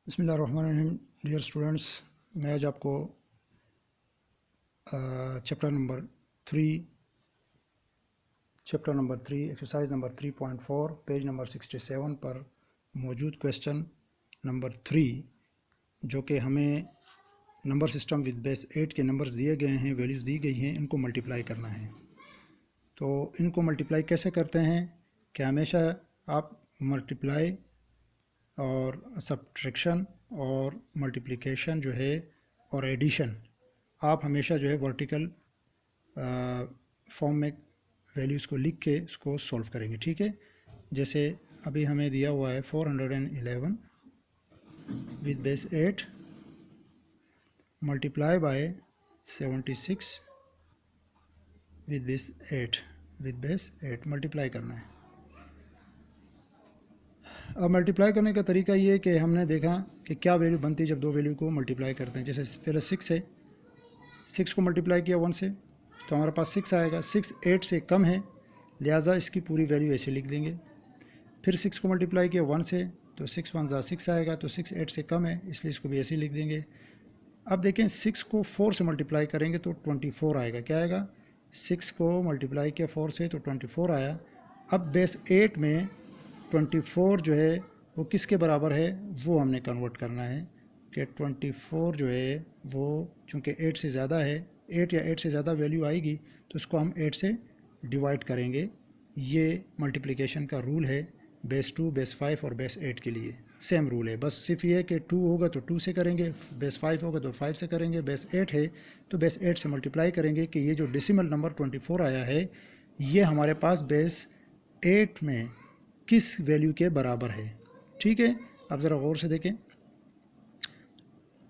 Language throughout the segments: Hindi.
बिस्मिल्लाहिर्रहमानिर्रहीम। डियर स्टूडेंट्स, मैं आज आपको chapter number three exercise number 3.4 page number 67 पर मौजूद क्वेश्चन नंबर 3 जो कि हमें नंबर सिस्टम विद बेस 8 के नंबर्स दिए गए हैं, वैल्यूज़ दी गई हैं, इनको मल्टीप्लाई करना है। तो इनको मल्टीप्लाई कैसे करते हैं कि हमेशा आप मल्टीप्लाई और सब्ट्रैक्शन और मल्टीप्लिकेशन जो है और एडिशन आप हमेशा जो है वर्टिकल फॉर्म में वैल्यूज़ को लिख के इसको सॉल्व करेंगे। ठीक है, जैसे अभी हमें दिया हुआ है 411 with base 8 multiply by 76 with base 8 multiply करना है। अब मल्टीप्लाई करने का तरीका ये है कि हमने देखा कि क्या वैल्यू बनती है जब दो वैल्यू को मल्टीप्लाई करते हैं। जैसे पहले 6 है, 6 को मल्टीप्लाई किया 1 से तो हमारे पास 6 आएगा। 6 8 से कम है, लिहाजा इसकी पूरी वैल्यू ऐसे लिख देंगे। फिर 6 को मल्टीप्लाई किया 1 से तो 6 1 ज़ा 6 आएगा, तो 6 8 से कम है, इसलिए इसको भी ऐसे ही लिख देंगे। अब देखें 6 को 4 से मल्टीप्लाई करेंगे तो 24 आएगा। क्या आएगा? 6 को मल्टीप्लाई किया 4 से तो 24 आया। अब बेस 8 में 24 जो है वो किसके बराबर है वो हमने कन्वर्ट करना है कि 24 जो है वो चूँकि 8 से ज़्यादा है, 8 या 8 से ज़्यादा वैल्यू आएगी तो इसको हम 8 से डिवाइड करेंगे। ये मल्टीप्लिकेशन का रूल है बेस 2, बेस 5 और बेस 8 के लिए सेम रूल है। बस सिर्फ ये कि 2 होगा तो 2 से करेंगे, बेस 5 होगा तो 5 से करेंगे, बेस 8 है तो बेस 8 से मल्टीप्लाई करेंगे कि ये जो डेसिमल नंबर 24 आया है ये हमारे पास बेस 8 में किस वैल्यू के बराबर है। ठीक है, अब ज़रा गौर से देखें।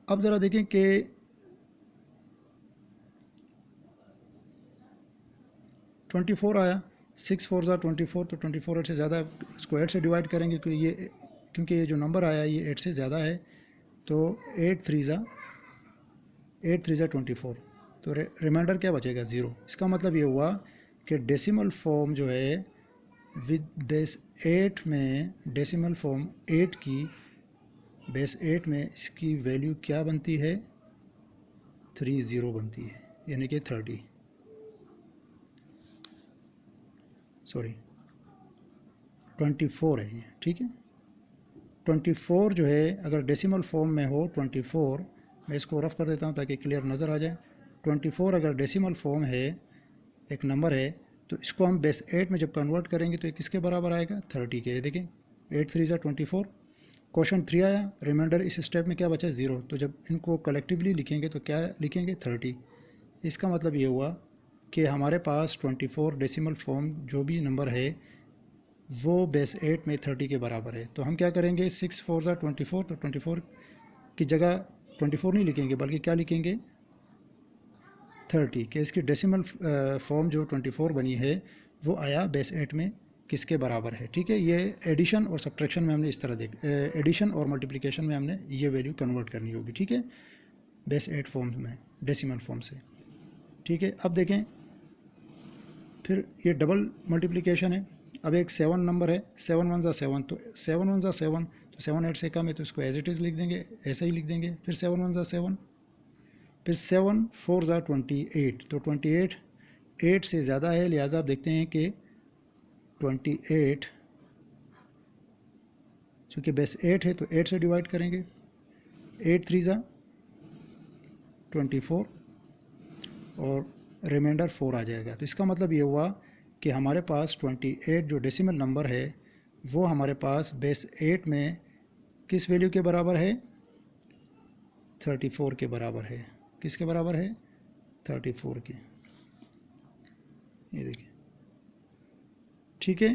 अब ज़रा देखें कि 24 आया, 6 4 ज़ा 24 तो 24 8 से ज़्यादा, इसको 8 से डिवाइड करेंगे क्योंकि ये जो नंबर आया ये 8 से ज़्यादा है, तो 8 3 ज़ा 24 तो रिमाइंडर क्या बचेगा? 0। इसका मतलब ये हुआ कि डेसिमल फॉर्म जो है विद बेस 8 में, डेसिमल फॉर्म 8 की बेस 8 में इसकी वैल्यू क्या बनती है? 30 बनती है, यानी कि 30 सॉरी 24 है ये। ठीक है, 24 जो है अगर डेसिमल फॉर्म में हो 24, मैं इसको रफ कर देता हूँ ताकि क्लियर नज़र आ जाए। 24 अगर डेसिमल फॉर्म है, एक नंबर है, तो इसको हम बेस 8 में जब कन्वर्ट करेंगे तो ये किसके बराबर आएगा? 30 के। देखें 8 3 ज़ा 24, क्वेश्चन 3 आया, रिमाइंडर इस स्टेप में क्या बचा? 0। तो जब इनको कलेक्टिवली लिखेंगे तो क्या लिखेंगे? 30। इसका मतलब ये हुआ कि हमारे पास 24 डेसिमल फॉर्म जो भी नंबर है वो बेस 8 में 30 के बराबर है। तो हम क्या करेंगे? 6 4 ज़ा 24, तो 24 की जगह 24 नहीं लिखेंगे बल्कि क्या लिखेंगे? 30 कि इसकी डेसिमल फॉर्म जो 24 बनी है वो आया बेस 8 में किसके बराबर है। ठीक है, ये एडिशन और सब्ट्रैक्शन में हमने इस तरह एडिशन और मल्टीप्लिकेशन में हमने ये वैल्यू कन्वर्ट करनी होगी। ठीक है, बेस 8 फॉर्म में डेसिमल फॉर्म से। ठीक है, अब देखें फिर ये डबल मल्टीप्लिकेशन है। अब एक 7 नंबर है, 7 1 ज़ा 7, तो 7 1 ज़ा 7 तो 7 8 से कम है तो इसको एज इट इज़ लिख देंगे, ऐसे ही लिख देंगे। फिर 7 1 ज़ा 7, फिर 7 4 ज़ा 28, तो 28 8 से ज़्यादा है, लिहाजा आप देखते हैं कि 28 चूँकि बेस 8 है तो 8 से डिवाइड करेंगे। 8 3 ज़ा 24 और रिमाइंडर 4 आ जाएगा। तो इसका मतलब ये हुआ कि हमारे पास 28 जो डेसिमल नंबर है वो हमारे पास बेस 8 में किस वैल्यू के बराबर है? 34 के बराबर है। किसके बराबर है? 34 के। ये देखिए, ठीक है।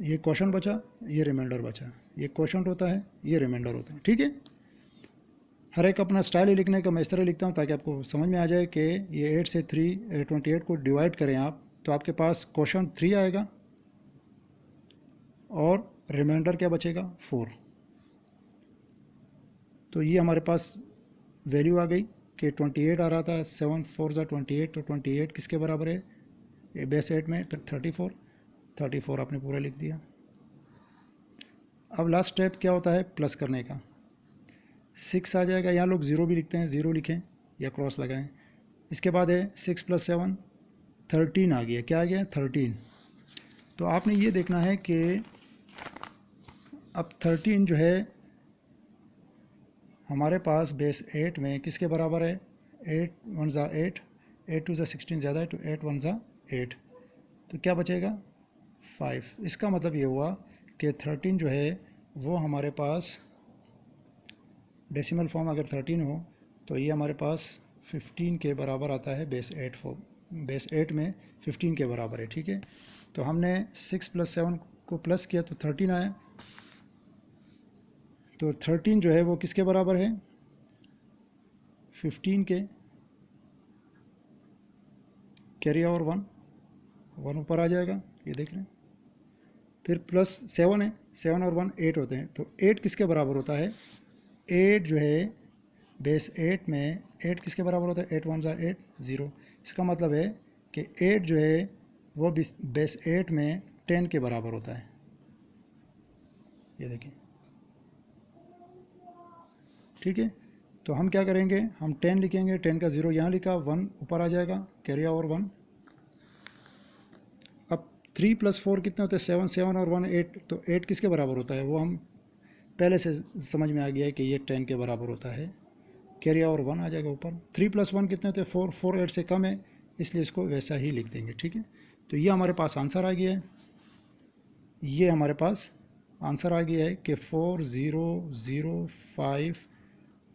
ये क्वेश्चन बचा, ये रिमाइंडर बचा। ये क्वेश्चन होता है, ये रिमाइंडर होता है। ठीक है, हर एक अपना स्टाइल ही लिखने का। मैं इस तरह लिखता हूँ ताकि आपको समझ में आ जाए कि ये 8 से 28 को डिवाइड करें आप तो आपके पास क्वेश्चन 3 आएगा और रिमाइंडर क्या बचेगा? 4। तो ये हमारे पास वैल्यू आ गई कि 28 आ रहा था, 7 4 ज़ा 28, तो 28 किसके बराबर है? ये बेस 8 में 34 आपने पूरा लिख दिया। अब लास्ट स्टेप क्या होता है, प्लस करने का। 6 आ जाएगा, यहाँ लोग 0 भी लिखते हैं, 0 लिखें या क्रॉस लगाएं। इसके बाद है 6 + 7 13 आ गया। क्या आ गया, 13। तो आपने ये देखना है कि अब 13 जो है हमारे पास बेस 8 में किसके बराबर है, 8 1 ज़ा 8, 8 2 ज़ा 16 ज़्यादा है, तो 8 1 ज़ा 8, तो क्या बचेगा 5। इसका मतलब ये हुआ कि 13 जो है वो हमारे पास डेसिमल फॉर्म अगर 13 हो तो ये हमारे पास 15 के बराबर आता है। बेस 8 में 15 के बराबर है, ठीक है। तो हमने 6 + 7 को प्लस किया तो 13 आया। तो 13 जो है वो किसके बराबर है, 15 के। कैरी ओवर 1 ऊपर आ जाएगा, ये देख रहे हैं। फिर प्लस 7 है, 7 और 1 8 होते हैं, तो 8 किसके बराबर होता है, 8 जो है बेस 8 में 8 किसके बराबर होता है, 8 1 ज़ा 8 0। इसका मतलब है कि 8 जो है वो बेस 8 में 10 के बराबर होता है। ये देखिए, ठीक है। तो हम क्या करेंगे, हम 10 लिखेंगे, 10 का 0 यहाँ लिखा, 1 ऊपर आ जाएगा, कैरी ओवर 1। अब 3 + 4 कितने होते हैं, 7, 7 और 1 8, तो 8 किसके बराबर होता है, वो हम पहले से समझ में आ गया है कि ये 10 के बराबर होता है। कैरी ओवर 1 आ जाएगा ऊपर। 3 + 1 कितने होते हैं, 4, 4 8 से कम है, इसलिए इसको वैसा ही लिख देंगे, ठीक है। तो ये हमारे पास आंसर आ गया है, ये हमारे पास आंसर आ गया है कि 4 0 0 5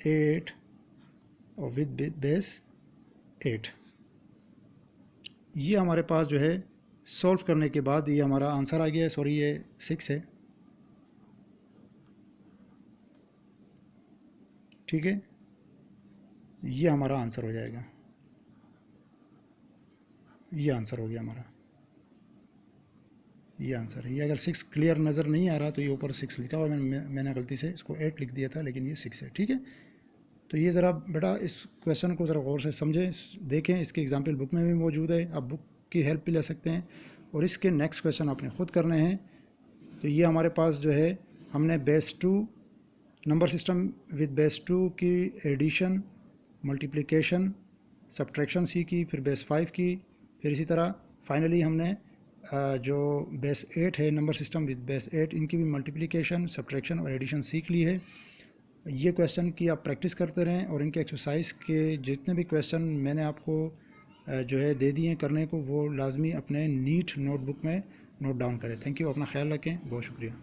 8 और विद बेस 8। ये हमारे पास जो है सॉल्व करने के बाद ये हमारा आंसर आ गया है। सॉरी, ये 6 है, ठीक है। ये हमारा आंसर हो जाएगा, ये आंसर हो गया हमारा, ये आंसर है। ये अगर 6 क्लियर नज़र नहीं आ रहा तो ये ऊपर 6 लिखा हुआ, मैंने गलती से इसको 8 लिख दिया था, लेकिन ये 6 है, ठीक है। तो ये ज़रा बेटा इस क्वेश्चन को ज़रा गौर से समझें, देखें। इसके एग्जाम्पल बुक में भी मौजूद है, आप बुक की हेल्प भी ले सकते हैं, और इसके नेक्स्ट क्वेश्चन आपने ख़ुद करने हैं। तो ये हमारे पास जो है हमने base 2 number system with base 2 की एडिशन, मल्टीप्लिकेशन, सब्ट्रैक्शन सीखी, फिर बेस 5 की, फिर इसी तरह फाइनली हमने जो बेस 8 है नंबर सिस्टम विद बेस 8, इनकी भी मल्टीप्लिकेशन, सब्ट्रैक्शन और एडिशन सीख ली है। ये क्वेश्चन की आप प्रैक्टिस करते रहें, और इनके एक्सरसाइज के जितने भी क्वेश्चन मैंने आपको जो है दे दिए करने को, वो लाजमी अपने नीट नोटबुक में नोट डाउन करें। थैंक यू, अपना ख्याल रखें, बहुत शुक्रिया।